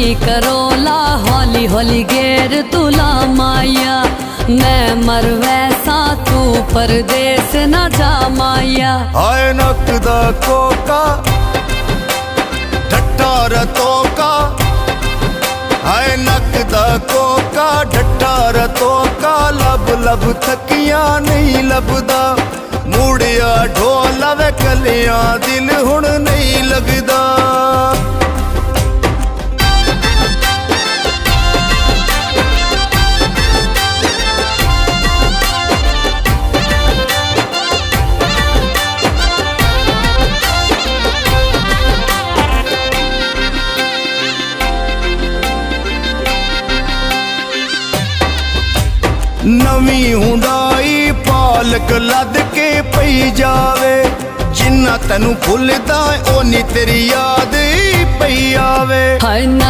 नवी Corolla हौली हौली गेर तुला माया। मैं मर वैसा तू परदेस न जा माया। हाय नकदा कोका ढट्टा रतों का, हाय नकदा कोका ढट्टा रतों का। लब लब थकिया नहीं लभदा, मूड़िया ढोला वे कलियां दिल हुण नहीं लगदा। नवी हुंडाई पालक लद के पई जावे, जिन्ना तेनू भुलदा ओनी तेरी याद ही पई आवे।